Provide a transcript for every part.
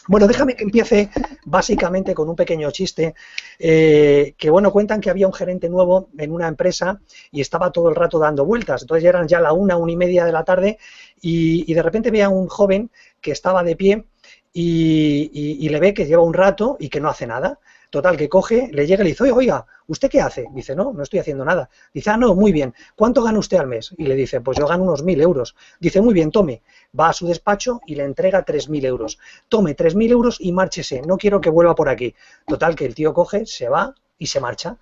Bueno, déjame que empiece básicamente con un pequeño chiste, que bueno, cuentan que había un gerente nuevo en una empresa y estaba todo el rato dando vueltas. Entonces ya eran ya la 1, 1:30 de la tarde y de repente ve a un joven que estaba de pie y le ve que lleva un rato y que no hace nada. Total, que coge, le llega y le dice, oiga, ¿usted qué hace? Dice, no, no estoy haciendo nada. Dice, ah, no, muy bien. ¿Cuánto gana usted al mes? Y le dice, pues yo gano unos 1.000 euros. Dice, muy bien, tome. Va a su despacho y le entrega 3.000 euros. Tome 3.000 euros y márchese. No quiero que vuelva por aquí. Total, que el tío coge, se va y se marcha.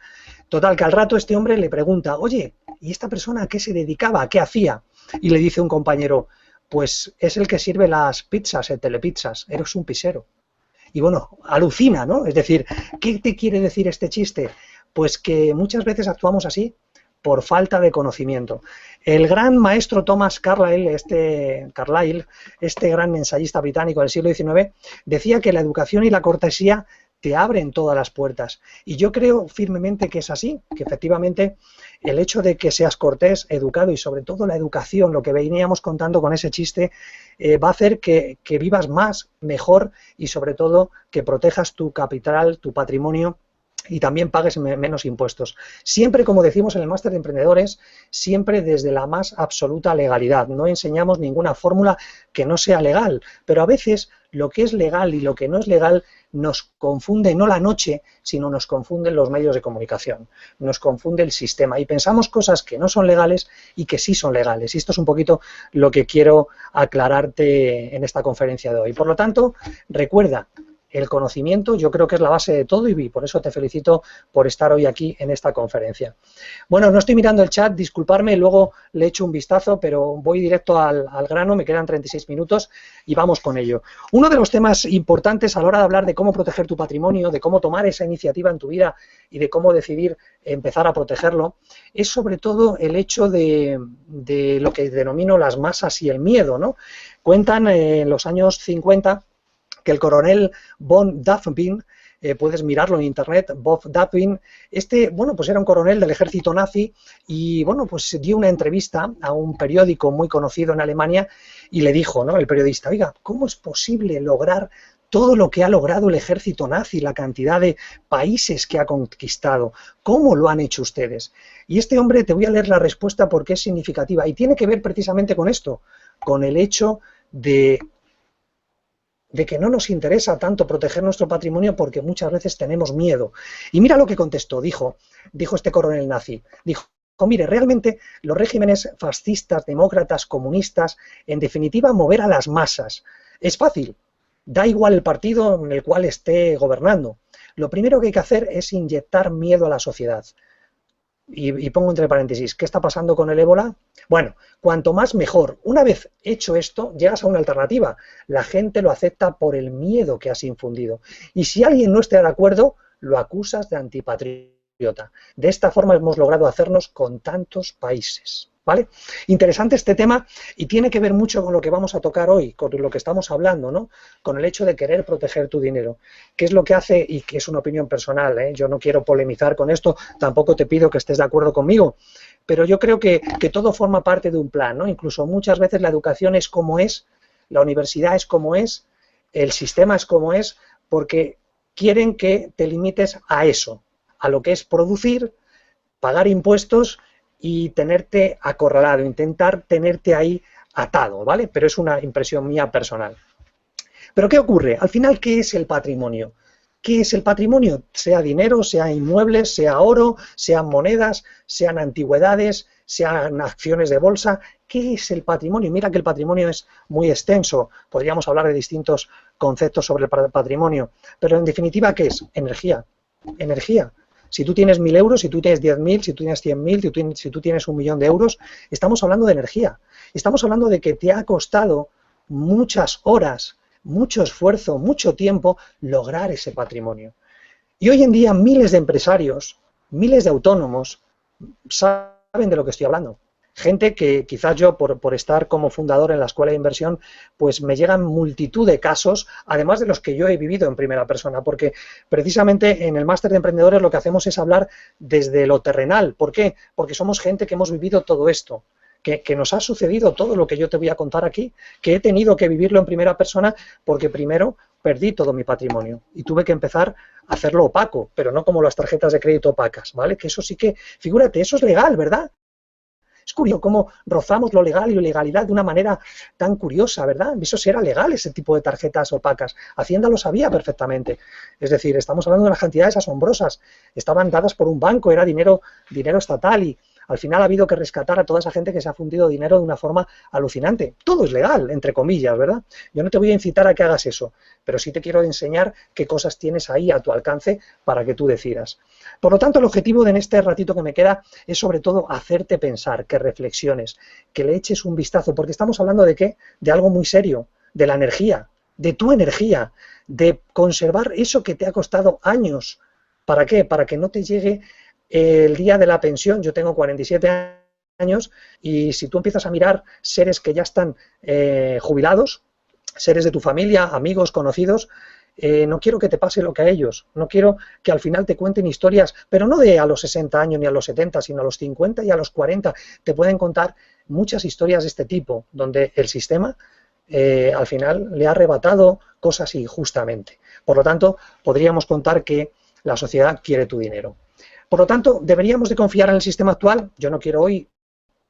Total, que al rato este hombre le pregunta, oye, ¿y esta persona a qué se dedicaba? ¿A qué hacía? Y le dice un compañero, pues es el que sirve las pizzas, el Telepizzas. Eres un pisero. Y bueno, alucina, ¿no? Es decir, ¿qué te quiere decir este chiste? Pues que muchas veces actuamos así por falta de conocimiento. El gran maestro Thomas Carlyle, este gran ensayista británico del siglo XIX, decía que la educación y la cortesía te abren todas las puertas. Y yo creo firmemente que es así, que efectivamente el hecho de que seas cortés, educado y sobre todo la educación, lo que veníamos contando con ese chiste, va a hacer que vivas más, mejor y sobre todo que protejas tu capital, tu patrimonio y también pagues menos impuestos. Siempre, como decimos en el máster de emprendedores, siempre desde la más absoluta legalidad. No enseñamos ninguna fórmula que no sea legal, pero a veces lo que es legal y lo que no es legal nos confunde no la noche, sino nos confunden los medios de comunicación, nos confunde el sistema y pensamos cosas que no son legales y que sí son legales. Y esto es un poquito lo que quiero aclararte en esta conferencia de hoy. Por lo tanto, recuerda, el conocimiento yo creo que es la base de todo y por eso te felicito por estar hoy aquí en esta conferencia. Bueno, no estoy mirando el chat, disculparme, luego le echo un vistazo, pero voy directo al grano, me quedan 36 minutos y vamos con ello. Uno de los temas importantes a la hora de hablar de cómo proteger tu patrimonio, de cómo tomar esa iniciativa en tu vida y de cómo decidir empezar a protegerlo, es sobre todo el hecho de lo que denomino las masas y el miedo, ¿no? Cuentan en los años 50 que el coronel von Daphin, puedes mirarlo en internet, von Daphin, bueno, pues era un coronel del ejército nazi y, bueno, pues dio una entrevista a un periódico muy conocido en Alemania y le dijo, ¿no?, el periodista, oiga, ¿cómo es posible lograr todo lo que ha logrado el ejército nazi, la cantidad de países que ha conquistado? ¿Cómo lo han hecho ustedes? Y este hombre, te voy a leer la respuesta porque es significativa y tiene que ver precisamente con esto, con el hecho de que no nos interesa tanto proteger nuestro patrimonio porque muchas veces tenemos miedo. Y mira lo que contestó, dijo este coronel nazi, dijo, mire, realmente los regímenes fascistas, demócratas, comunistas, en definitiva, mover a las masas. Es fácil, da igual el partido en el cual esté gobernando. Lo primero que hay que hacer es inyectar miedo a la sociedad. Y pongo entre paréntesis, ¿qué está pasando con el ébola? Bueno, cuanto más mejor. Una vez hecho esto, llegas a una alternativa. La gente lo acepta por el miedo que has infundido. Y si alguien no esté de acuerdo, lo acusas de antipatriota. De esta forma hemos logrado hacernos con tantos países. ¿Vale? Interesante este tema y tiene que ver mucho con lo que vamos a tocar hoy, con lo que estamos hablando, ¿no? Con el hecho de querer proteger tu dinero. ¿Qué es lo que hace? Y que es una opinión personal, ¿eh? Yo no quiero polemizar con esto, tampoco te pido que estés de acuerdo conmigo, pero yo creo que todo forma parte de un plan, ¿no? Incluso muchas veces la educación es como es, la universidad es como es, el sistema es como es, porque quieren que te limites a eso, a lo que es producir, pagar impuestos y tenerte acorralado, intentar tenerte ahí atado, ¿vale? Pero es una impresión mía personal. ¿Pero qué ocurre? Al final, ¿qué es el patrimonio? ¿Qué es el patrimonio? Sea dinero, sea inmuebles, sea oro, sean monedas, sean antigüedades, sean acciones de bolsa. ¿Qué es el patrimonio? Mira que el patrimonio es muy extenso. Podríamos hablar de distintos conceptos sobre el patrimonio. Pero en definitiva, ¿qué es? Energía. Energía. Si tú tienes 1.000 euros, si tú tienes 10.000, si tú tienes 100.000, si tú tienes 1.000.000 de euros, estamos hablando de energía. Estamos hablando de que te ha costado muchas horas, mucho esfuerzo, mucho tiempo lograr ese patrimonio. Y hoy en día miles de empresarios, miles de autónomos saben de lo que estoy hablando. Gente que quizás yo, por estar como fundador en la Escuela de Inversión, pues me llegan multitud de casos, además de los que yo he vivido en primera persona, porque precisamente en el máster de emprendedores lo que hacemos es hablar desde lo terrenal. ¿Por qué? Porque somos gente que hemos vivido todo esto, que nos ha sucedido todo lo que yo te voy a contar aquí, que he tenido que vivirlo en primera persona, porque primero, perdí todo mi patrimonio y tuve que empezar a hacerlo opaco, pero no como las tarjetas de crédito opacas, ¿vale? Que eso sí que, figúrate, eso es legal, ¿verdad? Es curioso cómo rozamos lo legal y la ilegalidad de una manera tan curiosa, ¿verdad? Eso sí era legal, ese tipo de tarjetas opacas. Hacienda lo sabía perfectamente. Es decir, estamos hablando de unas cantidades asombrosas. Estaban dadas por un banco, era dinero estatal y al final ha habido que rescatar a toda esa gente que se ha fundido dinero de una forma alucinante. Todo es legal, entre comillas, ¿verdad? Yo no te voy a incitar a que hagas eso, pero sí te quiero enseñar qué cosas tienes ahí a tu alcance para que tú decidas. Por lo tanto, el objetivo de en este ratito que me queda es sobre todo hacerte pensar, que reflexiones, que le eches un vistazo, porque estamos hablando de ¿qué? De algo muy serio, de la energía, de tu energía, de conservar eso que te ha costado años. ¿Para qué? Para que no te llegue el día de la pensión. Yo tengo 47 años y si tú empiezas a mirar seres que ya están jubilados, seres de tu familia, amigos, conocidos, no quiero que te pase lo que a ellos, no quiero que al final te cuenten historias, pero no de a los 60 años ni a los 70, sino a los 50 y a los 40, te pueden contar muchas historias de este tipo, donde el sistema al final le ha arrebatado cosas injustamente. Por lo tanto, podríamos contar que la sociedad quiere tu dinero. Por lo tanto, ¿deberíamos de confiar en el sistema actual? Yo no quiero hoy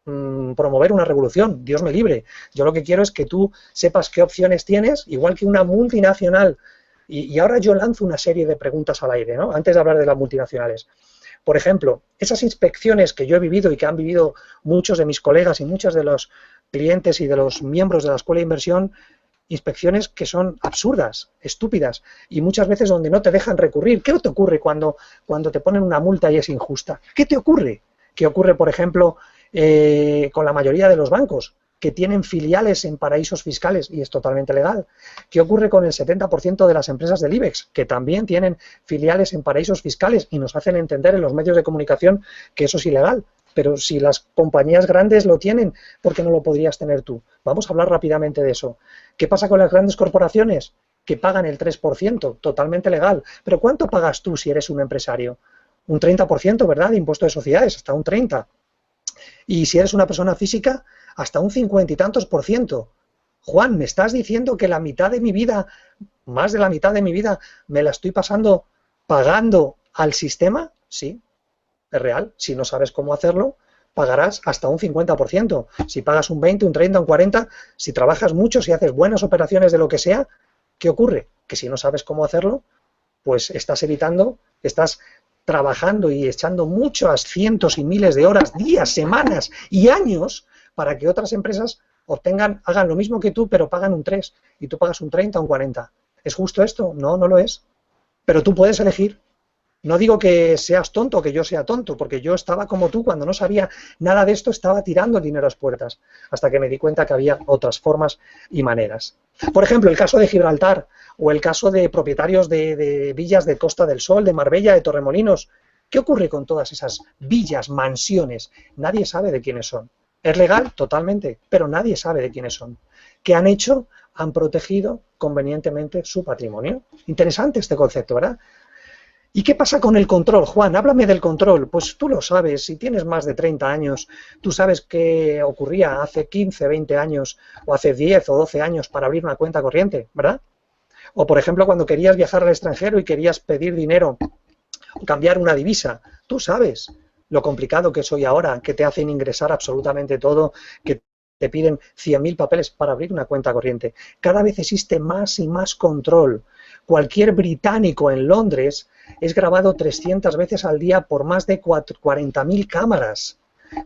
promover una revolución, Dios me libre. Yo lo que quiero es que tú sepas qué opciones tienes, igual que una multinacional. Y ahora yo lanzo una serie de preguntas al aire, ¿no? Antes de hablar de las multinacionales. Por ejemplo, esas inspecciones que yo he vivido y que han vivido muchos de mis colegas y muchos de los clientes y de los miembros de la Escuela de Inversión, inspecciones que son absurdas, estúpidas, y muchas veces donde no te dejan recurrir. ¿Qué te ocurre cuando te ponen una multa y es injusta? ¿Qué te ocurre? ¿Qué ocurre, por ejemplo, con la mayoría de los bancos, que tienen filiales en paraísos fiscales y es totalmente legal? ¿Qué ocurre con el 70% de las empresas del IBEX, que también tienen filiales en paraísos fiscales y nos hacen entender en los medios de comunicación que eso es ilegal? Pero si las compañías grandes lo tienen, ¿por qué no lo podrías tener tú? Vamos a hablar rápidamente de eso. ¿Qué pasa con las grandes corporaciones? Que pagan el 3%, totalmente legal. ¿Pero cuánto pagas tú si eres un empresario? Un 30%, ¿verdad? De impuesto de sociedades, hasta un 30%. Y si eres una persona física, hasta un 50 y tantos por ciento. Juan, ¿me estás diciendo que la mitad de mi vida, más de la mitad de mi vida, me la estoy pasando pagando al sistema? Sí, es real. Si no sabes cómo hacerlo, pagarás hasta un 50%. Si pagas un 20, un 30, un 40, si trabajas mucho, si haces buenas operaciones de lo que sea, ¿qué ocurre? Que si no sabes cómo hacerlo, pues estás evitando, estás trabajando y echando muchas cientos y miles de horas, días, semanas y años para que otras empresas hagan lo mismo que tú, pero pagan un 3 y tú pagas un 30 o un 40. ¿Es justo esto? No, no lo es. Pero tú puedes elegir. No digo que seas tonto o que yo sea tonto, porque yo estaba como tú, cuando no sabía nada de esto, estaba tirando el dinero a las puertas, hasta que me di cuenta que había otras formas y maneras. Por ejemplo, el caso de Gibraltar, o el caso de propietarios de villas de Costa del Sol, de Marbella, de Torremolinos. ¿Qué ocurre con todas esas villas, mansiones? Nadie sabe de quiénes son. Es legal, totalmente, pero nadie sabe de quiénes son. ¿Qué han hecho? Han protegido convenientemente su patrimonio. Interesante este concepto, ¿verdad? ¿Y qué pasa con el control, Juan? Háblame del control. Pues tú lo sabes, si tienes más de 30 años, tú sabes qué ocurría hace 15, 20 años, o hace 10 o 12 años para abrir una cuenta corriente, ¿verdad? O, por ejemplo, cuando querías viajar al extranjero y querías pedir dinero o cambiar una divisa, tú sabes lo complicado que es hoy ahora, que te hacen ingresar absolutamente todo, que te piden 100.000 papeles para abrir una cuenta corriente. Cada vez existe más y más control. Cualquier británico en Londres es grabado 300 veces al día por más de 40.000 cámaras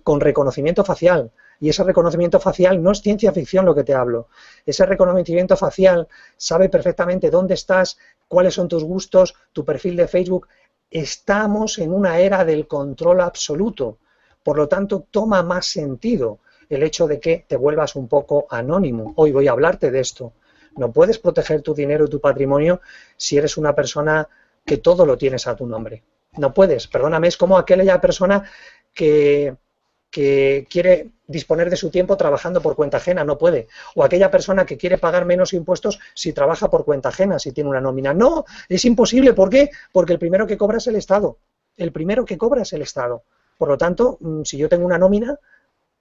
con reconocimiento facial. Y ese reconocimiento facial no es ciencia ficción lo que te hablo. Ese reconocimiento facial sabe perfectamente dónde estás, cuáles son tus gustos, tu perfil de Facebook. Estamos en una era del control absoluto. Por lo tanto, toma más sentido el hecho de que te vuelvas un poco anónimo. Hoy voy a hablarte de esto. No puedes proteger tu dinero y tu patrimonio si eres una persona que todo lo tienes a tu nombre. No puedes, perdóname, es como aquella persona que quiere disponer de su tiempo trabajando por cuenta ajena, no puede. O aquella persona que quiere pagar menos impuestos si trabaja por cuenta ajena, si tiene una nómina. No, es imposible. ¿Por qué? Porque el primero que cobra es el Estado. El primero que cobra es el Estado. Por lo tanto, si yo tengo una nómina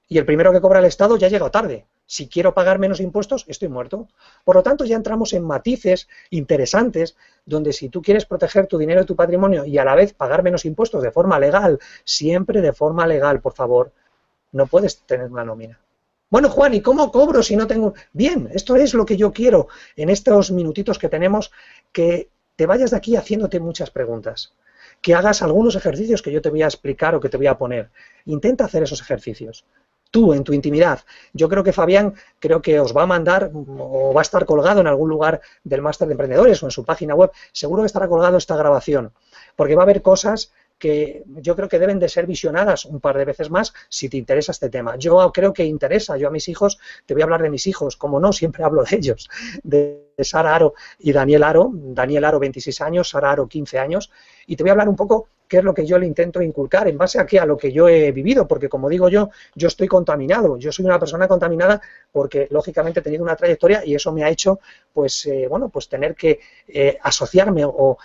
y el primero que cobra el Estado ya ha llegado tarde. Si quiero pagar menos impuestos, estoy muerto. Por lo tanto, ya entramos en matices interesantes, donde si tú quieres proteger tu dinero y tu patrimonio y a la vez pagar menos impuestos de forma legal, siempre de forma legal, por favor, no puedes tener una nómina. Bueno, Juan, ¿y cómo cobro si no tengo...? Bien, esto es lo que yo quiero en estos minutitos que tenemos, que te vayas de aquí haciéndote muchas preguntas, que hagas algunos ejercicios que yo te voy a explicar o que te voy a poner. Intenta hacer esos ejercicios. Tú, en tu intimidad. Yo creo que Fabián, creo que os va a mandar o va a estar colgado en algún lugar del máster de emprendedores o en su página web. Seguro que estará colgado esta grabación, porque va a haber cosas que yo creo que deben de ser visionadas un par de veces más si te interesa este tema. Yo creo que interesa, yo a mis hijos, te voy a hablar de mis hijos, como no, siempre hablo de ellos, de Sara Aro y Daniel Aro 26 años, Sara Aro 15 años, y te voy a hablar un poco qué es lo que yo le intento inculcar, en base a qué, a lo que yo he vivido, porque como digo yo estoy contaminado, yo soy una persona contaminada porque lógicamente he tenido una trayectoria y eso me ha hecho, pues, bueno, pues tener que asociarme o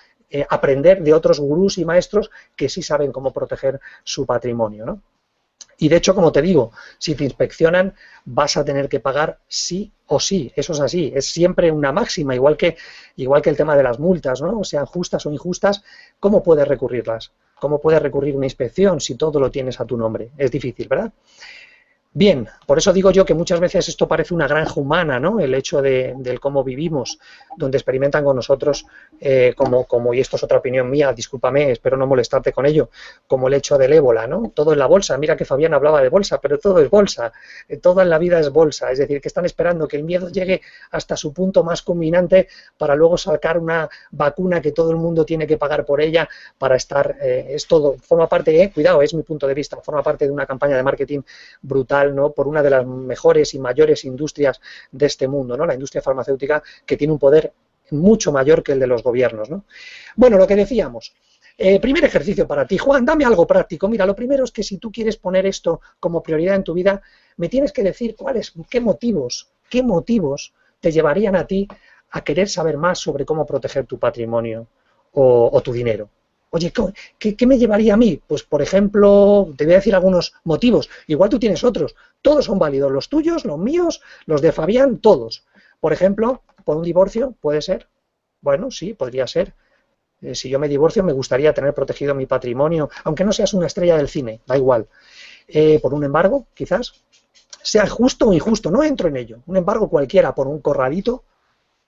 aprender de otros gurús y maestros que sí saben cómo proteger su patrimonio, ¿no? Y de hecho, como te digo, si te inspeccionan vas a tener que pagar sí o sí, eso es así, es siempre una máxima, igual que el tema de las multas, ¿no? Sean justas o injustas, ¿cómo puedes recurrirlas? ¿Cómo puedes recurrir una inspección si todo lo tienes a tu nombre? Es difícil, ¿verdad? Bien, por eso digo yo que muchas veces esto parece una granja humana, ¿no? El hecho del cómo vivimos, donde experimentan con nosotros, y esto es otra opinión mía, discúlpame, espero no molestarte con ello, como el hecho del ébola, ¿no? Todo en la bolsa, mira que Fabián hablaba de bolsa, pero todo es bolsa, todo en la vida es bolsa, es decir, que están esperando que el miedo llegue hasta su punto más culminante para luego sacar una vacuna que todo el mundo tiene que pagar por ella para estar, es todo, forma parte, cuidado, es mi punto de vista, forma parte de una campaña de marketing brutal, ¿no? Por una de las mejores y mayores industrias de este mundo, ¿no? La industria farmacéutica, que tiene un poder mucho mayor que el de los gobiernos, ¿no? Bueno, lo que decíamos, primer ejercicio para ti. Juan, dame algo práctico. Mira, lo primero es que si tú quieres poner esto como prioridad en tu vida, me tienes que decir qué motivos te llevarían a ti a querer saber más sobre cómo proteger tu patrimonio o tu dinero. Oye, ¿qué me llevaría a mí? Pues, por ejemplo, te voy a decir algunos motivos. Igual tú tienes otros. Todos son válidos. Los tuyos, los míos, los de Fabián, todos. Por ejemplo, por un divorcio, ¿puede ser? Bueno, sí, podría ser. Si yo me divorcio, me gustaría tener protegido mi patrimonio, aunque no seas una estrella del cine, da igual. Por un embargo, quizás. Sea justo o injusto, no entro en ello. Un embargo cualquiera por un corralito,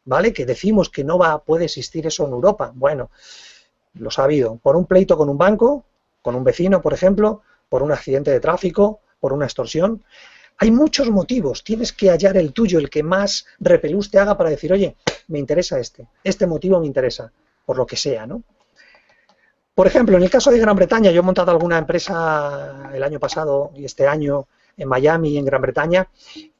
¿vale? Que decimos que no puede existir eso en Europa. Bueno, los ha habido, por un pleito con un banco, con un vecino, por ejemplo, por un accidente de tráfico, por una extorsión. Hay muchos motivos, tienes que hallar el tuyo, el que más repelús te haga para decir, oye, me interesa este motivo me interesa, por lo que sea, ¿no? Por ejemplo, en el caso de Gran Bretaña, yo he montado alguna empresa el año pasado y este año en Miami, en Gran Bretaña,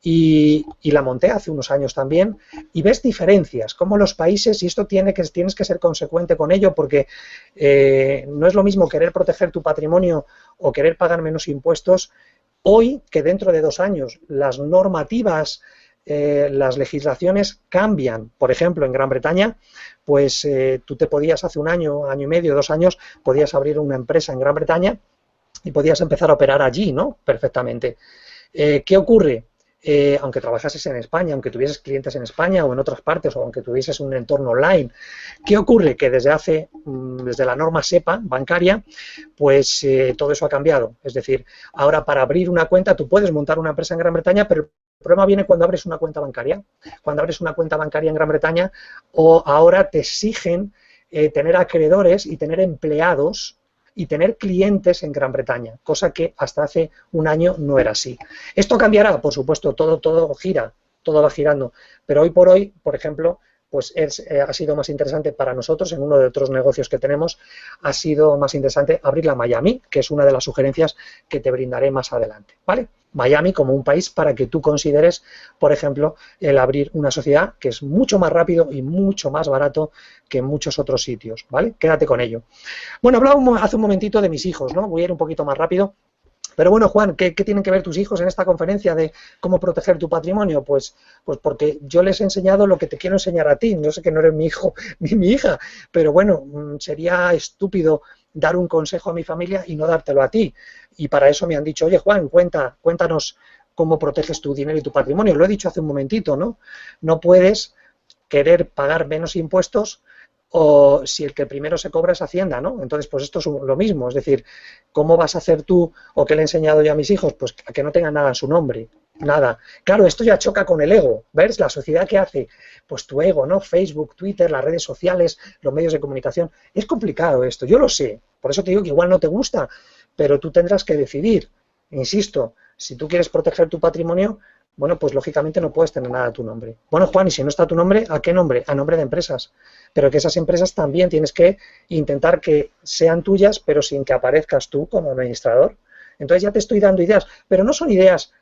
y la monté hace unos años también, y ves diferencias, como los países, y esto tienes que ser consecuente con ello, porque no es lo mismo querer proteger tu patrimonio o querer pagar menos impuestos hoy que dentro de 2 años. Las normativas, las legislaciones cambian. Por ejemplo, en Gran Bretaña, pues tú te podías hace un año, año y medio, 2 años, podías abrir una empresa en Gran Bretaña y podías empezar a operar allí, ¿no? Perfectamente. ¿Qué ocurre? Aunque trabajases en España, aunque tuvieses clientes en España o en otras partes, o aunque tuvieses un entorno online, ¿qué ocurre? Que desde la norma SEPA bancaria, pues todo eso ha cambiado. Es decir, ahora para abrir una cuenta, tú puedes montar una empresa en Gran Bretaña, pero el problema viene cuando abres una cuenta bancaria. Cuando abres una cuenta bancaria en Gran Bretaña, o ahora te exigen tener acreedores y tener empleados y tener clientes en Gran Bretaña, cosa que hasta hace un año no era así. Esto cambiará, por supuesto, todo gira, todo va girando, pero hoy por hoy, por ejemplo, pues ha sido más interesante para nosotros, en uno de otros negocios que tenemos, ha sido más interesante abrirla a Miami, que es una de las sugerencias que te brindaré más adelante, ¿vale? Miami como un país para que tú consideres, por ejemplo, el abrir una sociedad que es mucho más rápido y mucho más barato que en muchos otros sitios, ¿vale? Quédate con ello. Bueno, hablaba hace un momentito de mis hijos, ¿no? Voy a ir un poquito más rápido. Pero bueno, Juan, ¿qué tienen que ver tus hijos en esta conferencia de cómo proteger tu patrimonio? Pues porque yo les he enseñado lo que te quiero enseñar a ti. No sé que no eres mi hijo ni mi hija, pero bueno, sería estúpido dar un consejo a mi familia y no dártelo a ti. Y para eso me han dicho, oye, Juan, cuéntanos cómo proteges tu dinero y tu patrimonio. Lo he dicho hace un momentito, ¿no? No puedes querer pagar menos impuestos o si el que primero se cobra es Hacienda, ¿no? Entonces, pues esto es lo mismo, es decir, ¿cómo vas a hacer tú, o qué le he enseñado yo a mis hijos? Pues a que no tengan nada en su nombre, nada. Claro, esto ya choca con el ego, ¿ves? La sociedad que hace, pues tu ego, ¿no? Facebook, Twitter, las redes sociales, los medios de comunicación. Es complicado esto, yo lo sé, por eso te digo que igual no te gusta, pero tú tendrás que decidir. Insisto, si tú quieres proteger tu patrimonio, bueno, pues lógicamente no puedes tener nada a tu nombre. Bueno, Juan, y si no está tu nombre, ¿a qué nombre? A nombre de empresas. Pero que esas empresas también tienes que intentar que sean tuyas, pero sin que aparezcas tú como administrador. Entonces ya te estoy dando ideas, pero no son ideas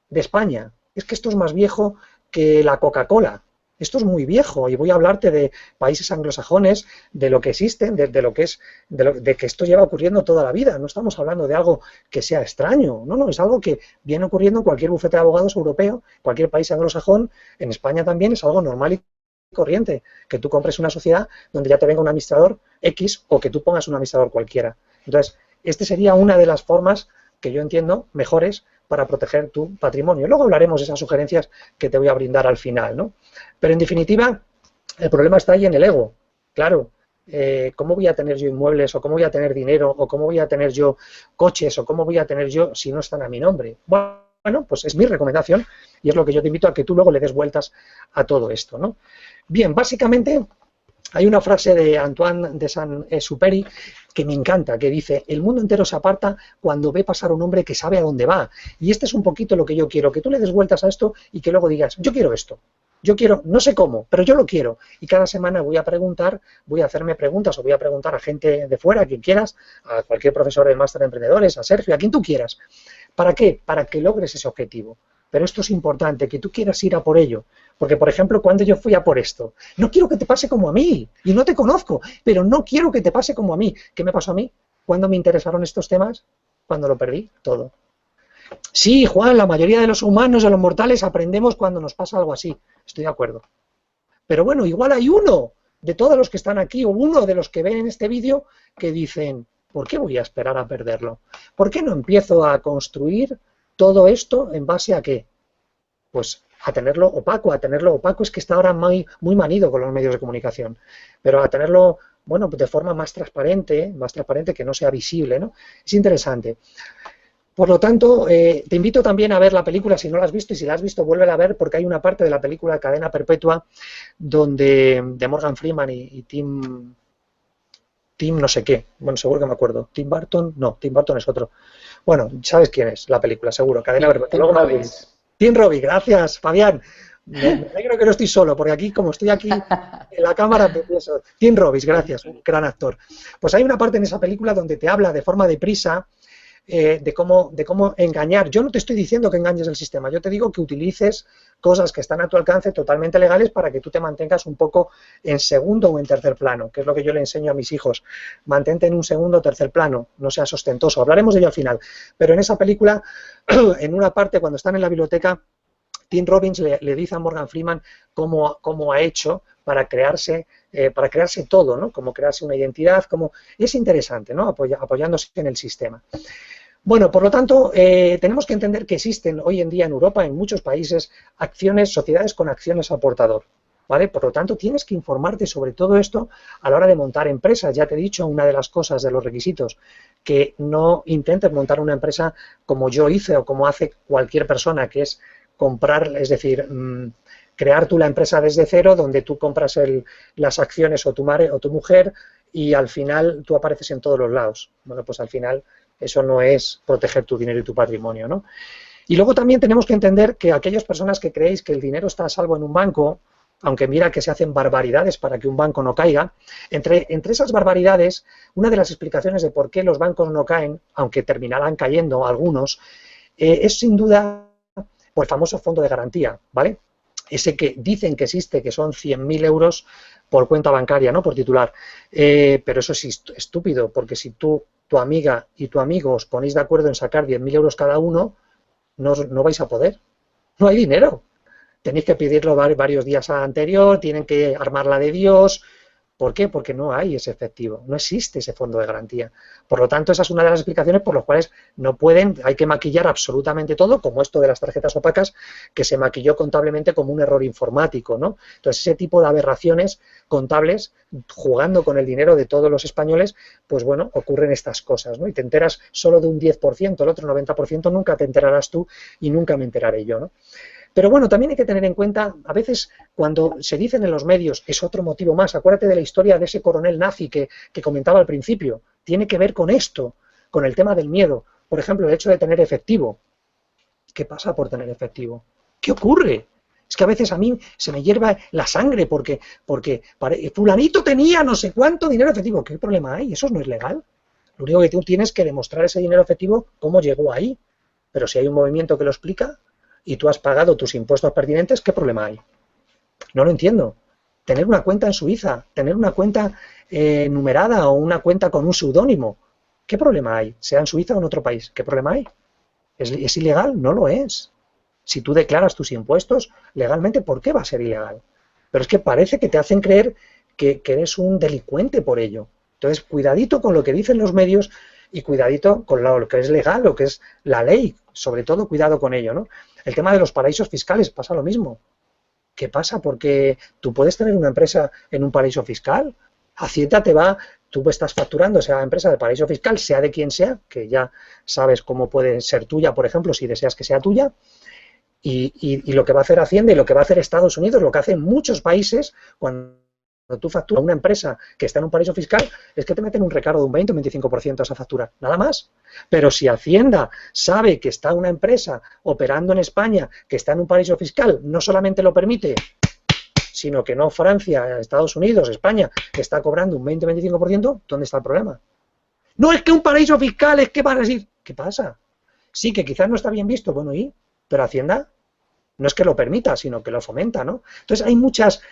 de España. Es que esto es más viejo que la Coca-Cola. Esto es muy viejo y voy a hablarte de países anglosajones, de lo que existen, de lo que es, de que esto lleva ocurriendo toda la vida. No estamos hablando de algo que sea extraño, no, es algo que viene ocurriendo en cualquier bufete de abogados europeo, cualquier país anglosajón, en España también es algo normal y corriente, que tú compres una sociedad donde ya te venga un administrador X o que tú pongas un administrador cualquiera. Entonces, esta sería una de las formas que yo entiendo mejores para proteger tu patrimonio. Luego hablaremos de esas sugerencias que te voy a brindar al final, ¿no? Pero en definitiva, el problema está ahí en el ego. Claro, ¿cómo voy a tener yo inmuebles o cómo voy a tener dinero o cómo voy a tener yo coches o cómo voy a tener yo si no están a mi nombre? Bueno, pues es mi recomendación y es lo que yo te invito a que tú luego le des vueltas a todo esto, ¿no? Bien, básicamente hay una frase de Antoine de Saint-Exupéry que me encanta, que dice: el mundo entero se aparta cuando ve pasar un hombre que sabe a dónde va. Y este es un poquito lo que yo quiero, que tú le des vueltas a esto y que luego digas, yo quiero esto. Yo quiero, no sé cómo, pero yo lo quiero. Y cada semana voy a preguntar, voy a hacerme preguntas o voy a preguntar a gente de fuera, a quien quieras, a cualquier profesor de máster de emprendedores, a Sergio, a quien tú quieras. ¿Para qué? Para que logres ese objetivo. Pero esto es importante, que tú quieras ir a por ello. Porque, por ejemplo, cuando yo fui a por esto, no quiero que te pase como a mí, y no te conozco, pero no quiero que te pase como a mí. ¿Qué me pasó a mí? ¿Cuándo me interesaron estos temas? Cuando lo perdí todo. Sí, Juan, la mayoría de los humanos, de los mortales, aprendemos cuando nos pasa algo así. Estoy de acuerdo. Pero bueno, igual hay uno de todos los que están aquí, o uno de los que ven en este vídeo, que dicen, ¿por qué voy a esperar a perderlo? ¿Por qué no empiezo a construir todo esto en base a qué? Pues a tenerlo opaco. Es que está ahora muy manido con los medios de comunicación, pero a tenerlo, bueno, de forma más transparente que no sea visible, ¿no? Es interesante. Por lo tanto, te invito también a ver la película si no la has visto, y si la has visto, vuélvela a ver, porque hay una parte de la película Cadena Perpetua donde de Morgan Freeman y Tim no sé qué, bueno, seguro que me acuerdo. Tim Burton, no, Tim Burton es otro. Bueno, sabes quién es la película, seguro. Cadena Perpetua. Luego Robbins. Tim Robbins, gracias, Fabián. Me alegro que no estoy solo, porque aquí, como estoy aquí en la cámara, pienso, Tim Robbins, gracias, un gran actor. Pues hay una parte en esa película donde te habla de forma deprisa de cómo engañar. Yo no te estoy diciendo que engañes el sistema, yo te digo que utilices cosas que están a tu alcance totalmente legales para que tú te mantengas un poco en segundo o en tercer plano, que es lo que yo le enseño a mis hijos. Mantente en un segundo o tercer plano, no seas ostentoso. Hablaremos de ello al final. Pero en esa película, en una parte, cuando están en la biblioteca, Tim Robbins le dice a Morgan Freeman cómo ha hecho para crearse todo, ¿no? Cómo crearse una identidad, es interesante, ¿no? Apoyándose en el sistema. Bueno, por lo tanto, tenemos que entender que existen hoy en día en Europa, en muchos países, sociedades con acciones al portador, ¿vale? Por lo tanto, tienes que informarte sobre todo esto a la hora de montar empresas. Ya te he dicho, una de las cosas, de los requisitos, que no intentes montar una empresa como yo hice o como hace cualquier persona, que es comprar, es decir, crear tú la empresa desde cero, donde tú compras las acciones o tu madre o tu mujer y al final tú apareces en todos los lados. Bueno, pues al final eso no es proteger tu dinero y tu patrimonio, ¿no? Y luego también tenemos que entender que aquellas personas que creéis que el dinero está a salvo en un banco, aunque mira que se hacen barbaridades para que un banco no caiga, entre esas barbaridades, una de las explicaciones de por qué los bancos no caen, aunque terminarán cayendo algunos, es sin duda por el famoso fondo de garantía, ¿vale? Ese que dicen que existe, que son 100.000 euros por cuenta bancaria, ¿no? Por titular. Pero eso es estúpido, porque si tú, tu amiga y tu amigo os ponéis de acuerdo en sacar 10.000 euros cada uno, no vais a poder. No hay dinero. Tenéis que pedirlo varios días anterior, tienen que armarla de Dios. ¿Por qué? Porque no hay ese efectivo, no existe ese fondo de garantía. Por lo tanto, esa es una de las explicaciones por las cuales no pueden, hay que maquillar absolutamente todo, como esto de las tarjetas opacas, que se maquilló contablemente como un error informático, ¿no? Entonces, ese tipo de aberraciones contables, jugando con el dinero de todos los españoles, pues bueno, ocurren estas cosas, ¿no? Y te enteras solo de un 10%, el otro 90% nunca te enterarás tú y nunca me enteraré yo, ¿no? Pero bueno, también hay que tener en cuenta, a veces cuando se dicen en los medios, es otro motivo más, acuérdate de la historia de ese coronel nazi que comentaba al principio, tiene que ver con esto, con el tema del miedo. Por ejemplo, el hecho de tener efectivo. ¿Qué pasa por tener efectivo? ¿Qué ocurre? Es que a veces a mí se me hierva la sangre porque fulanito tenía no sé cuánto dinero efectivo. ¿Qué problema hay? Eso no es legal. Lo único que tú tienes que demostrar ese dinero efectivo, cómo llegó ahí. Pero si hay un movimiento que lo explica y tú has pagado tus impuestos pertinentes, ¿qué problema hay? No lo entiendo. Tener una cuenta en Suiza, tener una cuenta numerada o una cuenta con un seudónimo, ¿qué problema hay? Sea en Suiza o en otro país, ¿qué problema hay? ¿Es ilegal? No lo es. Si tú declaras tus impuestos legalmente, ¿por qué va a ser ilegal? Pero es que parece que te hacen creer que eres un delincuente por ello. Entonces, cuidadito con lo que dicen los medios y cuidadito con lo que es legal, lo que es la ley. Sobre todo, cuidado con ello, ¿no? El tema de los paraísos fiscales pasa lo mismo. ¿Qué pasa? Porque tú puedes tener una empresa en un paraíso fiscal. Hacienda te va, tú estás facturando esa empresa de paraíso fiscal, sea de quien sea, que ya sabes cómo puede ser tuya, por ejemplo, si deseas que sea tuya, y lo que va a hacer Hacienda y lo que va a hacer Estados Unidos, lo que hacen muchos países cuando tú facturas a una empresa que está en un paraíso fiscal, es que te meten un recargo de un 20 o 25% a esa factura, nada más. Pero si Hacienda sabe que está una empresa operando en España, que está en un paraíso fiscal, no solamente lo permite, sino que no Francia, Estados Unidos, España, que está cobrando un 20 o 25%, ¿dónde está el problema? No es que un paraíso fiscal, es que van a decir, ¿qué pasa? Sí, que quizás no está bien visto, bueno, ¿y? Pero Hacienda no es que lo permita, sino que lo fomenta, ¿no? Entonces hay muchas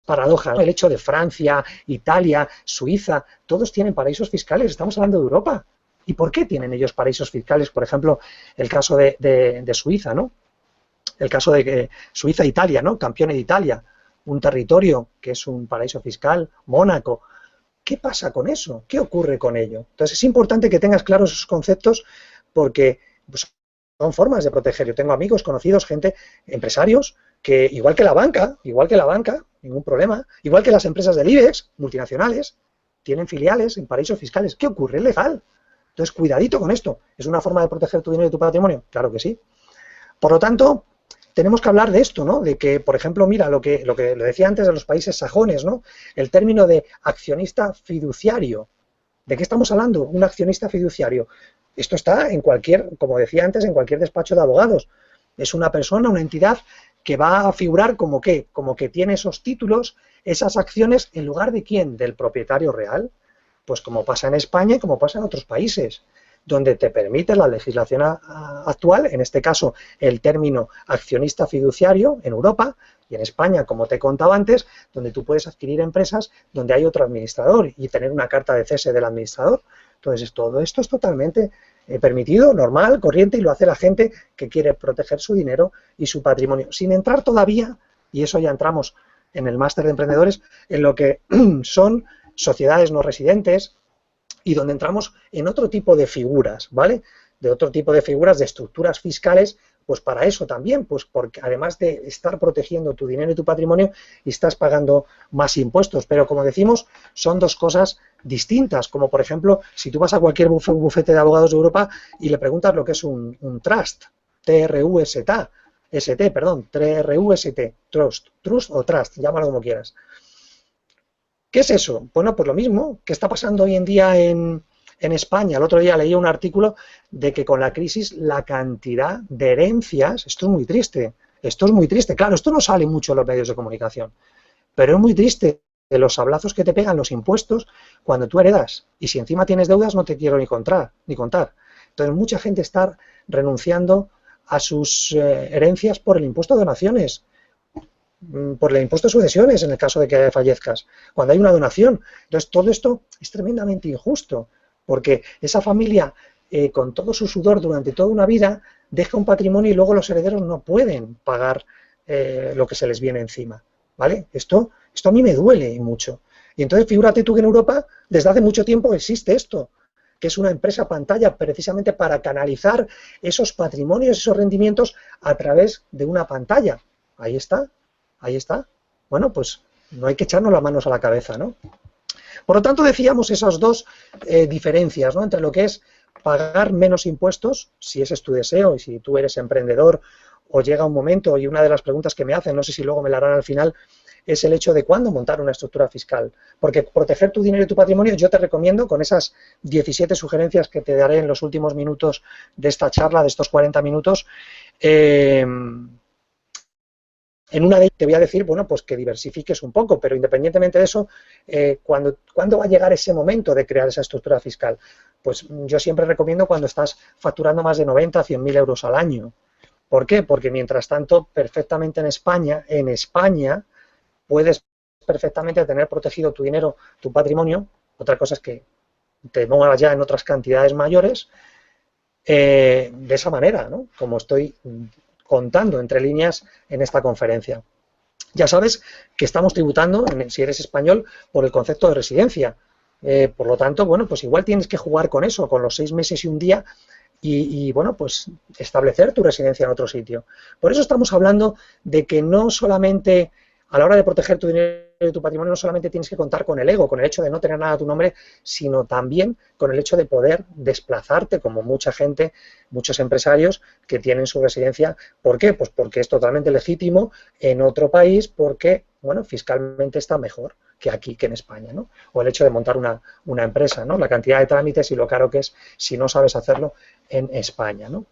paradojas, ¿no? El hecho de Francia, Italia, Suiza, todos tienen paraísos fiscales, estamos hablando de Europa. ¿Y por qué tienen ellos paraísos fiscales? Por ejemplo, el caso de Suiza, ¿no? El caso de que Suiza-Italia, ¿no? Campione de Italia, un territorio que es un paraíso fiscal, Mónaco. ¿Qué pasa con eso? ¿Qué ocurre con ello? Entonces es importante que tengas claros esos conceptos porque pues, son formas de proteger. Yo tengo amigos, conocidos, gente, empresarios, que igual que la banca, ningún problema, igual que las empresas del IBEX, multinacionales, tienen filiales en paraísos fiscales. ¿Qué ocurre? Es legal. Entonces, cuidadito con esto. ¿Es una forma de proteger tu dinero y tu patrimonio? Claro que sí. Por lo tanto, tenemos que hablar de esto, ¿no? De que, por ejemplo, mira, lo que le decía antes de los países sajones, ¿no? El término de accionista fiduciario. ¿De qué estamos hablando? Un accionista fiduciario. Esto está en cualquier, como decía antes, en cualquier despacho de abogados. Es una persona, una entidad que va a figurar como que tiene esos títulos, esas acciones, en lugar de ¿quién? Del propietario real. Pues como pasa en España y como pasa en otros países, donde te permite la legislación actual, en este caso el término accionista fiduciario en Europa y en España, como te he contado antes, donde tú puedes adquirir empresas donde hay otro administrador y tener una carta de cese del administrador. Entonces, todo esto es totalmente permitido, normal, corriente, y lo hace la gente que quiere proteger su dinero y su patrimonio. Sin entrar todavía, y eso ya entramos en el máster de emprendedores, en lo que son sociedades no residentes, y donde entramos en otro tipo de figuras, ¿vale? De otro tipo de figuras, de estructuras fiscales, pues para eso también, pues porque además de estar protegiendo tu dinero y tu patrimonio, estás pagando más impuestos. Pero como decimos, son dos cosas distintas, como por ejemplo, si tú vas a cualquier bufete de abogados de Europa y le preguntas lo que es un trust, T-R-U-S-T, trust o trust, llámalo como quieras. ¿Qué es eso? Bueno, pues lo mismo que está pasando hoy en día en España. El otro día leí un artículo de que con la crisis la cantidad de herencias, esto es muy triste, claro, esto no sale mucho en los medios de comunicación, pero es muy triste de los sablazos que te pegan los impuestos cuando tú heredas, y si encima tienes deudas no te quiero ni contar. Entonces mucha gente está renunciando a sus herencias por el impuesto de donaciones, por el impuesto de sucesiones en el caso de que fallezcas, cuando hay una donación. Entonces todo esto es tremendamente injusto, porque esa familia con todo su sudor durante toda una vida deja un patrimonio y luego los herederos no pueden pagar lo que se les viene encima, ¿vale? Esto Esto a mí me duele mucho. Y entonces figúrate tú que en Europa desde hace mucho tiempo existe esto, que es una empresa pantalla precisamente para canalizar esos patrimonios, esos rendimientos a través de una pantalla. Ahí está, ahí está. Bueno, pues no hay que echarnos las manos a la cabeza, ¿no? Por lo tanto, decíamos esas dos diferencias, ¿no? Entre lo que es pagar menos impuestos, si ese es tu deseo y si tú eres emprendedor o llega un momento, y una de las preguntas que me hacen, no sé si luego me la harán al final, es el hecho de cuándo montar una estructura fiscal. Porque proteger tu dinero y tu patrimonio, yo te recomiendo, con esas 17 sugerencias que te daré en los últimos minutos de esta charla, de estos 40 minutos, en una de ellas te voy a decir, bueno, pues que diversifiques un poco, pero independientemente de eso, ¿cuándo va a llegar ese momento de crear esa estructura fiscal? Pues yo siempre recomiendo cuando estás facturando más de 90 a 100.000 euros al año. ¿Por qué? Porque mientras tanto, perfectamente en España, puedes perfectamente tener protegido tu dinero, tu patrimonio. Otra cosa es que te muevas ya en otras cantidades mayores, de esa manera, ¿no? Como estoy contando entre líneas en esta conferencia. Ya sabes que estamos tributando, si eres español, por el concepto de residencia. Por lo tanto, bueno, pues igual tienes que jugar con eso, con los 6 meses y un día, y bueno, pues establecer tu residencia en otro sitio. Por eso estamos hablando de que no solamente a la hora de proteger tu dinero y tu patrimonio, no solamente tienes que contar con el ego, con el hecho de no tener nada a tu nombre, sino también con el hecho de poder desplazarte, como mucha gente, muchos empresarios que tienen su residencia. ¿Por qué? Pues porque es totalmente legítimo en otro país, porque, bueno, fiscalmente está mejor que aquí, que en España, ¿no? O el hecho de montar una empresa, ¿no? La cantidad de trámites y lo caro que es si no sabes hacerlo en España, ¿no?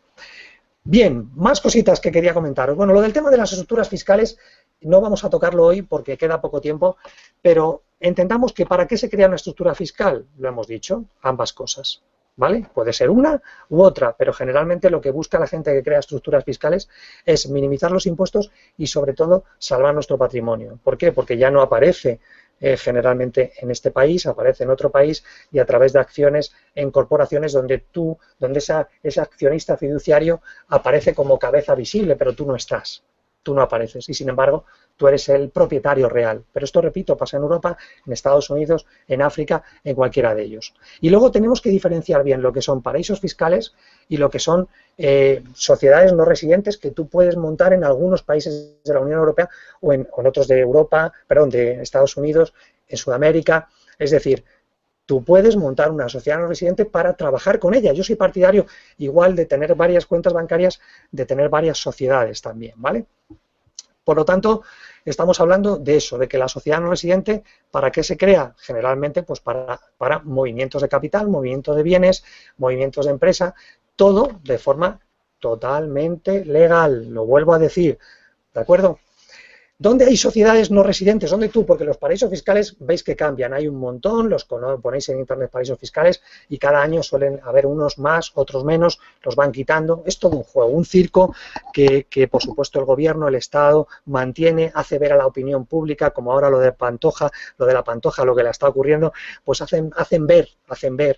Bien, más cositas que quería comentaros. Bueno, lo del tema de las estructuras fiscales no vamos a tocarlo hoy porque queda poco tiempo, pero entendamos que ¿para qué se crea una estructura fiscal? Lo hemos dicho, ambas cosas, ¿vale? Puede ser una u otra, pero generalmente lo que busca la gente que crea estructuras fiscales es minimizar los impuestos y sobre todo salvar nuestro patrimonio. ¿Por qué? Porque ya no aparece generalmente en este país, aparece en otro país y a través de acciones en corporaciones donde ese accionista fiduciario aparece como cabeza visible, pero tú no estás, tú no apareces y sin embargo tú eres el propietario real. Pero esto, repito, pasa en Europa, en Estados Unidos, en África, en cualquiera de ellos. Y luego tenemos que diferenciar bien lo que son paraísos fiscales y lo que son sociedades no residentes que tú puedes montar en algunos países de la Unión Europea o en otros de Europa, perdón, de Estados Unidos, en Sudamérica. Es decir, tú puedes montar una sociedad no residente para trabajar con ella. Yo soy partidario igual de tener varias cuentas bancarias, de tener varias sociedades también, ¿vale? Por lo tanto, estamos hablando de eso, de que la sociedad no residente, ¿para qué se crea? Generalmente, pues para movimientos de capital, movimientos de bienes, movimientos de empresa, todo de forma totalmente legal, lo vuelvo a decir, ¿de acuerdo? ¿Dónde hay sociedades no residentes? ¿Dónde tú? Porque los paraísos fiscales veis que cambian, hay un montón, los ponéis en internet paraísos fiscales y cada año suelen haber unos más, otros menos, los van quitando. Es todo un juego, un circo que por supuesto el gobierno, el Estado mantiene, hace ver a la opinión pública, como ahora lo de Pantoja, lo de la Pantoja, lo que le está ocurriendo, pues hacen ver,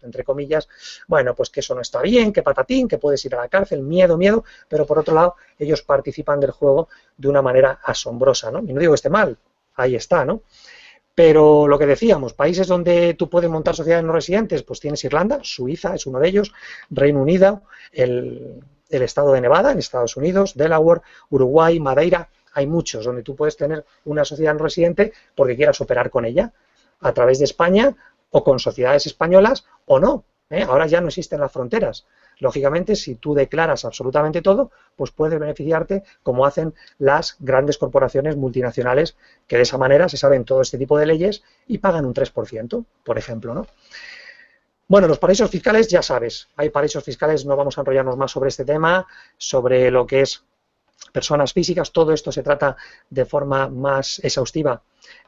entre comillas, bueno, pues que eso no está bien, que patatín, que puedes ir a la cárcel, miedo, pero por otro lado ellos participan del juego de una manera asombrosa, ¿no? Y no digo que esté mal, ahí está, ¿no? Pero lo que decíamos, países donde tú puedes montar sociedades no residentes, pues tienes Irlanda, Suiza es uno de ellos, Reino Unido, el estado de Nevada en Estados Unidos, Delaware, Uruguay, Madeira, hay muchos donde tú puedes tener una sociedad no residente porque quieras operar con ella a través de España o con sociedades españolas o no, ¿eh? Ahora ya no existen las fronteras. Lógicamente, si tú declaras absolutamente todo, pues puedes beneficiarte como hacen las grandes corporaciones multinacionales que de esa manera se saben todo este tipo de leyes y pagan un 3%, por ejemplo, ¿no? Bueno, los paraísos fiscales, ya sabes, hay paraísos fiscales, no vamos a enrollarnos más sobre este tema, sobre lo que es personas físicas, todo esto se trata de forma más exhaustiva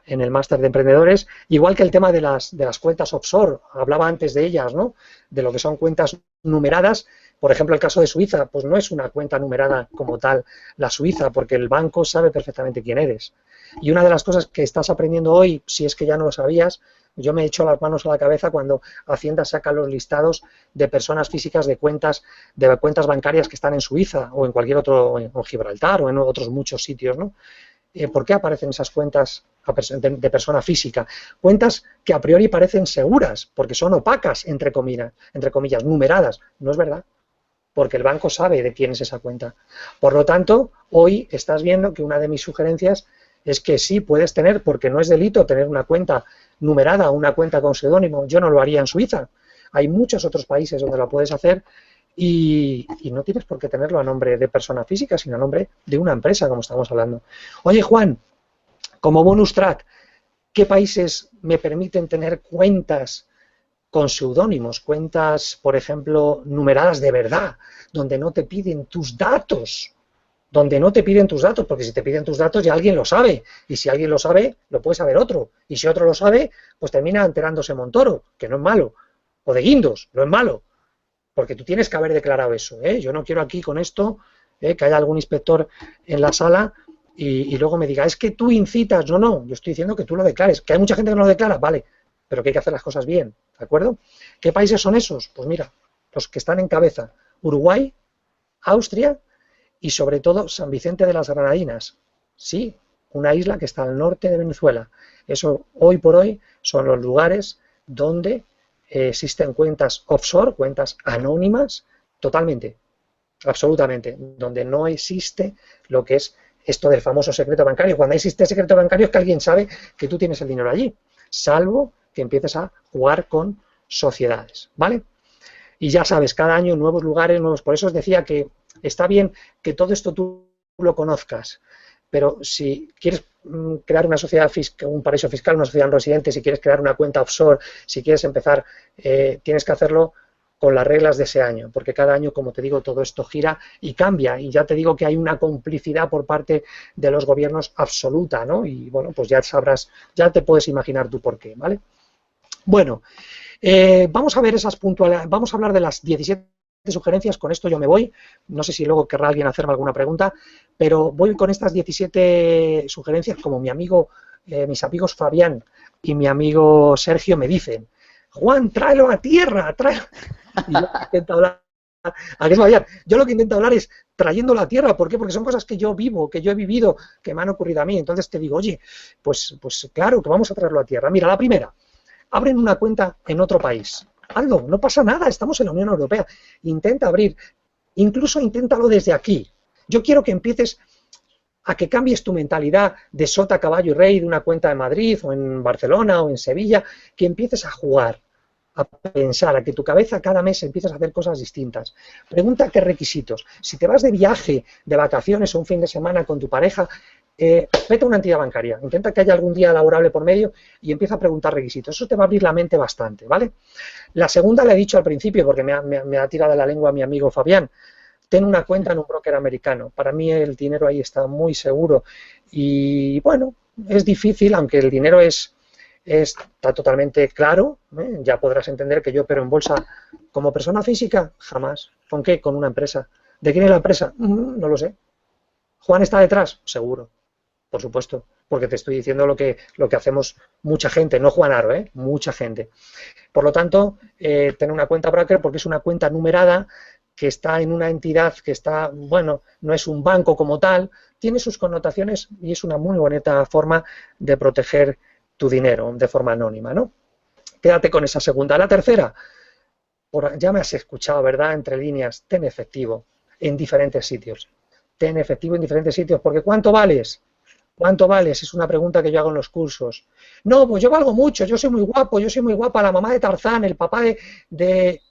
en el máster de emprendedores, igual que el tema de las cuentas offshore, hablaba antes de ellas, ¿no? De lo que son cuentas numeradas, por ejemplo el caso de Suiza, pues no es una cuenta numerada como tal la Suiza, porque el banco sabe perfectamente quién eres. Y una de las cosas que estás aprendiendo hoy, si es que ya no lo sabías, yo me he hecho las manos a la cabeza cuando Hacienda saca los listados de personas físicas de cuentas bancarias que están en Suiza o en cualquier otro, o en Gibraltar o en otros muchos sitios, ¿no? ¿Por qué aparecen esas cuentas de persona física. Cuentas que a priori parecen seguras, porque son opacas, entre comillas, numeradas. No es verdad, porque el banco sabe de quién es esa cuenta. Por lo tanto, hoy estás viendo que una de mis sugerencias es que sí puedes tener, porque no es delito tener una cuenta numerada o una cuenta con seudónimo. Yo no lo haría en Suiza. Hay muchos otros países donde lo puedes hacer y no tienes por qué tenerlo a nombre de persona física, sino a nombre de una empresa, como estamos hablando. Oye, Juan, como bonus track, ¿qué países me permiten tener cuentas con seudónimos? Cuentas, por ejemplo, numeradas de verdad, donde no te piden tus datos. Donde no te piden tus datos, porque si te piden tus datos ya alguien lo sabe, y si alguien lo sabe, lo puede saber otro, y si otro lo sabe, pues termina enterándose Montoro, que no es malo, o de Guindos, no es malo, porque tú tienes que haber declarado eso, ¿eh? Yo no quiero aquí con esto que haya algún inspector en la sala y luego me diga, es que tú incitas. No, no, yo estoy diciendo que tú lo declares, que hay mucha gente que no lo declara, vale, pero que hay que hacer las cosas bien, ¿de acuerdo? ¿Qué países son esos? Pues mira, los que están en cabeza, Uruguay, Austria y sobre todo San Vicente de las Granadinas, sí, una isla que está al norte de Venezuela. Eso hoy por hoy son los lugares donde existen cuentas offshore, cuentas anónimas, totalmente, absolutamente, donde no existe lo que es esto del famoso secreto bancario. Cuando existe secreto bancario es que alguien sabe que tú tienes el dinero allí, salvo que empieces a jugar con sociedades, ¿vale? Y ya sabes, cada año nuevos lugares, nuevos. Por eso os decía que está bien que todo esto tú lo conozcas, pero si quieres crear una sociedad fiscal, un paraíso fiscal, una sociedad no residente, si quieres crear una cuenta offshore, si quieres empezar, tienes que hacerlo con las reglas de ese año, porque cada año, como te digo, todo esto gira y cambia, y ya te digo que hay una complicidad por parte de los gobiernos absoluta, ¿no? Y bueno, pues ya sabrás, ya te puedes imaginar tú por qué, ¿vale? Bueno, vamos a ver esas puntualidades, vamos a hablar de las 17 sugerencias, con esto yo me voy, no sé si luego querrá alguien hacerme alguna pregunta, pero voy con estas 17 sugerencias como mi amigo, mis amigos Fabián y mi amigo Sergio me dicen, Juan, tráelo a tierra, tráelo. Y yo intento hablar, ¿a qué es Fabián? Yo lo que intento hablar es trayéndolo a tierra, ¿por qué? Porque son cosas que yo vivo, que yo he vivido, que me han ocurrido a mí, entonces te digo, oye, pues claro que vamos a traerlo a tierra. Mira, la primera, abren una cuenta en otro país. Hazlo, no pasa nada, estamos en la Unión Europea. Intenta abrir, incluso inténtalo desde aquí. Yo quiero que empieces a que cambies tu mentalidad de sota, caballo y rey de una cuenta en Madrid o en Barcelona o en Sevilla, que empieces a jugar, a pensar, a que tu cabeza cada mes empieces a hacer cosas distintas. Pregunta qué requisitos. Si te vas de viaje, de vacaciones o un fin de semana con tu pareja, vete a una entidad bancaria, intenta que haya algún día laborable por medio y empieza a preguntar requisitos. Eso te va a abrir la mente bastante, ¿vale? La segunda le he dicho al principio, porque me ha tirado de la lengua mi amigo Fabián, ten una cuenta en un broker americano. Para mí el dinero ahí está muy seguro y, bueno, es difícil, aunque el dinero está totalmente claro, ¿eh? Ya podrás entender que yo opero en bolsa como persona física, jamás. ¿Con qué? Con una empresa. ¿De quién es la empresa? No lo sé. ¿Juan está detrás? Seguro. Por supuesto, porque te estoy diciendo lo que hacemos mucha gente, no Juan Aro, mucha gente. Por lo tanto, tener una cuenta broker porque es una cuenta numerada que está en una entidad que está, bueno, no es un banco como tal, tiene sus connotaciones y es una muy bonita forma de proteger tu dinero de forma anónima, ¿no? Quédate con esa segunda. La tercera, ya me has escuchado, ¿verdad? Entre líneas, ten efectivo en diferentes sitios. Ten efectivo en diferentes sitios, porque ¿cuánto vales? ¿Cuánto vales? Es una pregunta que yo hago en los cursos. No, pues yo valgo mucho, yo soy muy guapo, yo soy muy guapa, la mamá de Tarzán, el papá de...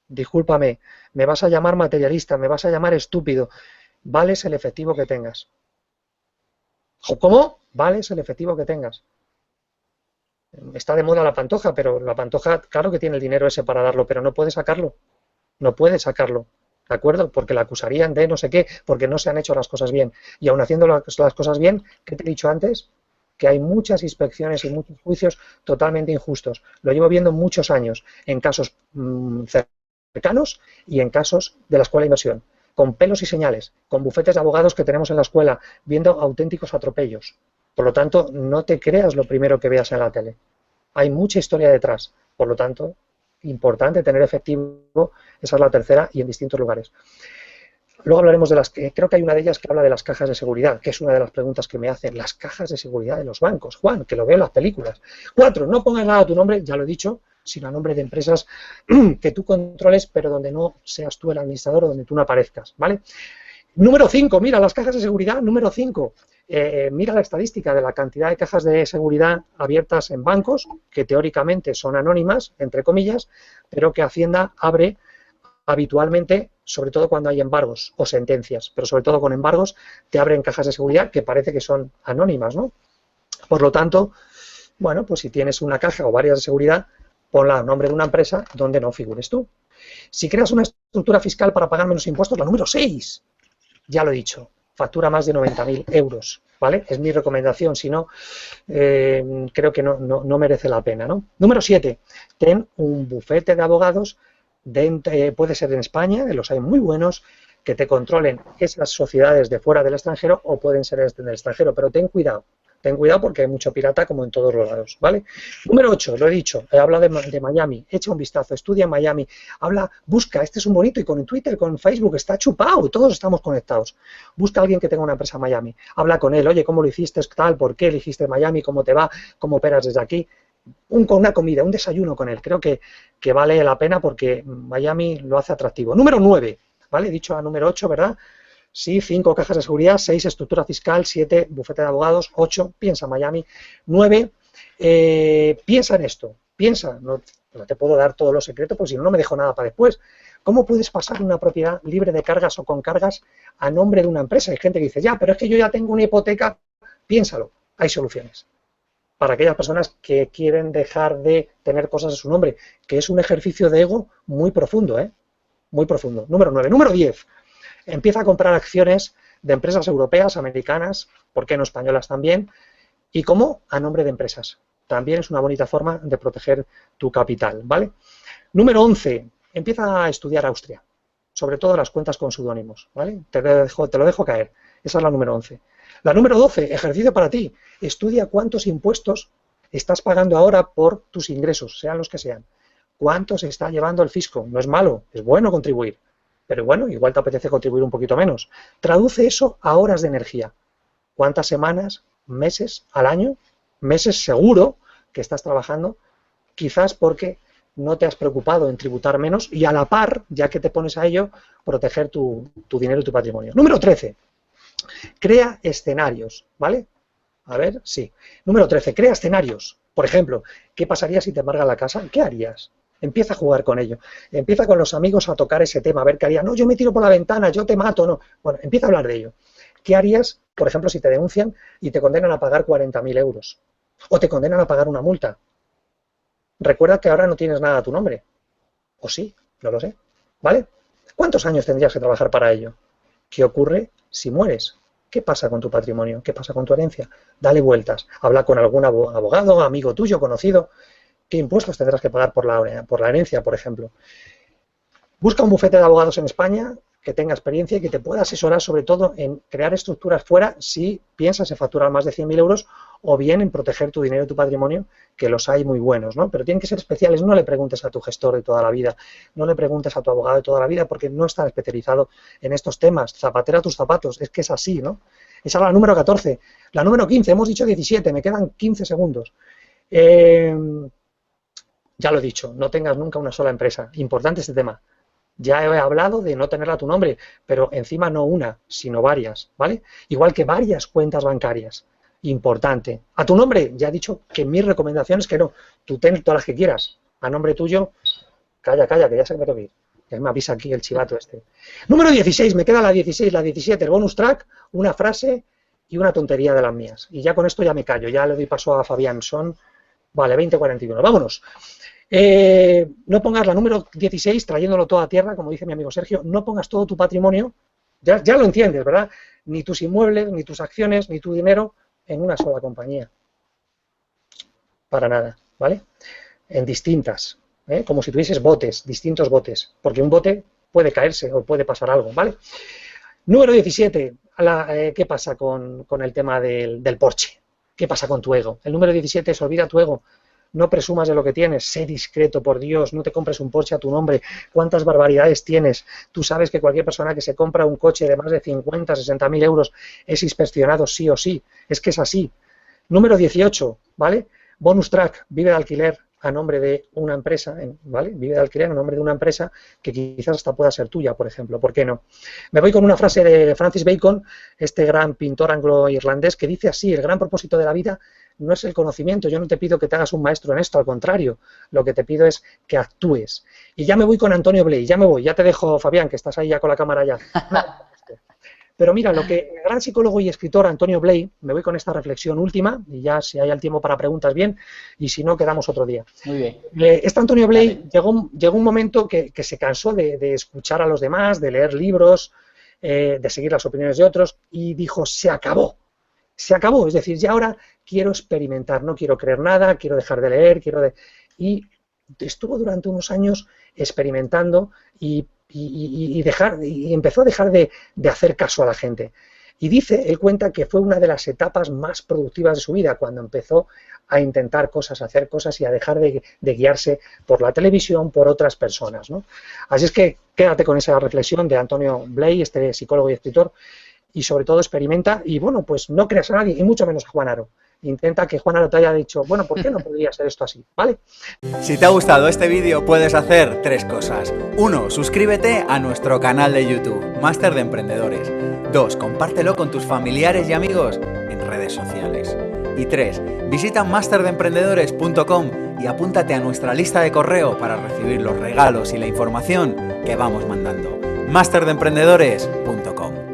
Discúlpame, me vas a llamar materialista, me vas a llamar estúpido. Vales el efectivo que tengas. ¿Cómo? Vales el efectivo que tengas. Está de moda la pantoja, pero la pantoja, claro que tiene el dinero ese para darlo, pero no puede sacarlo. No puede sacarlo. ¿De acuerdo? Porque la acusarían de no sé qué, porque no se han hecho las cosas bien. Y aun haciendo las cosas bien, ¿qué te he dicho antes? Que hay muchas inspecciones y muchos juicios totalmente injustos. Lo llevo viendo muchos años, en casos cercanos y en casos de la escuela de inversión, con pelos y señales, con bufetes de abogados que tenemos en la escuela, viendo auténticos atropellos. Por lo tanto, no te creas lo primero que veas en la tele. Hay mucha historia detrás. Por lo tanto, importante tener efectivo, esa es la tercera, y en distintos lugares. Luego hablaremos de las que, creo que hay una de ellas que habla de las cajas de seguridad, que es una de las preguntas que me hacen, las cajas de seguridad de los bancos, Juan, que lo veo en las películas. 4, no pongas nada a tu nombre, ya lo he dicho, sino a nombre de empresas que tú controles, pero donde no seas tú el administrador o donde tú no aparezcas, ¿vale? Número 5, mira, las cajas de seguridad, número 5. Mira la estadística de la cantidad de cajas de seguridad abiertas en bancos, que teóricamente son anónimas, entre comillas, pero que Hacienda abre habitualmente, sobre todo cuando hay embargos o sentencias, pero sobre todo con embargos, te abren cajas de seguridad que parece que son anónimas, ¿no? Por lo tanto, bueno, pues si tienes una caja o varias de seguridad, ponla a nombre de una empresa donde no figures tú. Si creas una estructura fiscal para pagar menos impuestos, la número 6, ya lo he dicho, factura más de 90.000 euros, ¿vale? Es mi recomendación, si no, creo que no merece la pena, ¿no? Número 7, ten un bufete de abogados, puede ser en España, los hay muy buenos, que te controlen esas sociedades de fuera del extranjero o pueden ser del extranjero, pero ten cuidado porque hay mucho pirata como en todos los lados, ¿vale? Número 8, lo he dicho, he hablado de Miami, echa un vistazo, estudia en Miami, busca, este es un bonito, y con Twitter, con Facebook, está chupado, todos estamos conectados. Busca a alguien que tenga una empresa en Miami, habla con él, oye, ¿cómo lo hiciste tal? ¿Por qué elegiste Miami? ¿Cómo te va? ¿Cómo operas desde aquí? Una comida, un desayuno con él, creo que vale la pena porque Miami lo hace atractivo. Número 9, ¿vale? He dicho a número 8, ¿verdad? Sí, 5 cajas de seguridad, 6 estructura fiscal, 7 bufete de abogados, 8 piensa Miami, 9 piensa en esto, piensa, no te puedo dar todos los secretos porque si no, no me dejo nada para después. ¿Cómo puedes pasar una propiedad libre de cargas o con cargas a nombre de una empresa? Hay gente que dice, ya, pero es que yo ya tengo una hipoteca, piénsalo, hay soluciones. Para aquellas personas que quieren dejar de tener cosas a su nombre, que es un ejercicio de ego muy profundo, ¿eh? Muy profundo. Número 9. Número 10. Empieza a comprar acciones de empresas europeas, americanas, ¿por qué no españolas también? ¿Y cómo? A nombre de empresas. También es una bonita forma de proteger tu capital, ¿vale? Número 11. Empieza a estudiar Austria, sobre todo las cuentas con seudónimos, ¿vale? Te lo dejo caer. Esa es la número 11. La número 12, ejercicio para ti. Estudia cuántos impuestos estás pagando ahora por tus ingresos, sean los que sean. ¿Cuánto se está llevando el fisco? No es malo, es bueno contribuir. Pero bueno, igual te apetece contribuir un poquito menos. Traduce eso a horas de energía. ¿Cuántas semanas, meses al año? Meses seguro que estás trabajando, quizás porque no te has preocupado en tributar menos y a la par, ya que te pones a ello, proteger tu dinero y tu patrimonio. Número 13. Crea escenarios, ¿vale? A ver, sí. Número 13. Crea escenarios. Por ejemplo, ¿qué pasaría si te embarga la casa? ¿Qué harías? Empieza a jugar con ello. Empieza con los amigos a tocar ese tema, a ver qué harías. No, yo me tiro por la ventana, yo te mato, no. Bueno, empieza a hablar de ello. ¿Qué harías, por ejemplo, si te denuncian y te condenan a pagar 40.000 euros? O te condenan a pagar una multa. Recuerda que ahora no tienes nada a tu nombre. O sí, no lo sé. ¿Vale? ¿Cuántos años tendrías que trabajar para ello? ¿Qué ocurre si mueres? ¿Qué pasa con tu patrimonio? ¿Qué pasa con tu herencia? Dale vueltas. Habla con algún abogado, amigo tuyo, conocido. ¿Qué impuestos tendrás que pagar por la herencia, por ejemplo? Busca un bufete de abogados en España que tenga experiencia y que te pueda asesorar sobre todo en crear estructuras fuera si piensas en facturar más de 100.000 euros o bien en proteger tu dinero y tu patrimonio, que los hay muy buenos, ¿no? Pero tienen que ser especiales. No le preguntes a tu gestor de toda la vida, no le preguntes a tu abogado de toda la vida porque no está especializado en estos temas. Zapatera tus zapatos, es que es así, ¿no? Esa es la número 14. La número 15, hemos dicho 17, me quedan 15 segundos. Ya lo he dicho, no tengas nunca una sola empresa. Importante este tema. Ya he hablado de no tenerla a tu nombre, pero encima no una, sino varias, ¿vale? Igual que varias cuentas bancarias. Importante. A tu nombre, ya he dicho que mis recomendaciones que no. Tú ten todas las que quieras. A nombre tuyo, calla, que ya se me tengo que ir. Ya me avisa aquí el chivato este. Número 16, me queda la 16, la 17, el bonus track, una frase y una tontería de las mías. Y ya con esto ya me callo, ya le doy paso a Fabián. Vale, 20:41. Vámonos. No pongas la número 16 trayéndolo todo a tierra, como dice mi amigo Sergio, no pongas todo tu patrimonio, ya lo entiendes, ¿verdad? Ni tus inmuebles, ni tus acciones, ni tu dinero en una sola compañía. Para nada, ¿vale? En distintas, como si tuvieses botes, distintos botes, porque un bote puede caerse o puede pasar algo, ¿vale? Número 17, ¿qué pasa con el tema del Porsche? ¿Qué pasa con tu ego? El número 17 es olvida tu ego. no presumas de lo que tienes, sé discreto, por Dios, no te compres un Porsche a tu nombre, cuántas barbaridades tienes. Tú sabes que cualquier persona que se compra un coche de más de 50, 60.000 euros es inspeccionado sí o sí, es que es así. Número 18, ¿vale? Bonus track, vive de alquiler a nombre de una empresa, ¿vale? Vive de alquiler a nombre de una empresa que quizás hasta pueda ser tuya, por ejemplo, ¿por qué no? Me voy con una frase de Francis Bacon, este gran pintor anglo-irlandés, que dice así: el gran propósito de la vida no es el conocimiento, yo no te pido que te hagas un maestro en esto, al contrario, lo que te pido es que actúes. Y ya me voy con Antonio Blay, ya me voy, ya te dejo, Fabián, que estás ahí ya con la cámara ya. Pero mira, lo que el gran psicólogo y escritor Antonio Blay, me voy con esta reflexión última, y ya si hay el tiempo para preguntas bien, y si no, quedamos otro día. Muy bien. Este Antonio Blay llegó un momento que se cansó de escuchar a los demás, de leer libros, de seguir las opiniones de otros, y dijo, se acabó, es decir, ya ahora quiero experimentar, no quiero creer nada, quiero dejar de leer, y estuvo durante unos años experimentando y empezó a dejar de hacer caso a la gente. Y él cuenta que fue una de las etapas más productivas de su vida, cuando empezó a intentar cosas, a hacer cosas y a dejar de guiarse por la televisión, por otras personas, ¿no? Así es que quédate con esa reflexión de Antonio Blay, este psicólogo y escritor, y sobre todo experimenta y, bueno, pues no creas a nadie, y mucho menos a Juan Aro. Intenta que Juan Aro te haya dicho, bueno, ¿por qué no podría ser esto así? ¿Vale? Si te ha gustado este vídeo puedes hacer 3 cosas. 1. Suscríbete a nuestro canal de YouTube, Máster de Emprendedores. 2. Compártelo con tus familiares y amigos en redes sociales. Y 3. Visita masterdeemprendedores.com y apúntate a nuestra lista de correo para recibir los regalos y la información que vamos mandando. masterdeemprendedores.com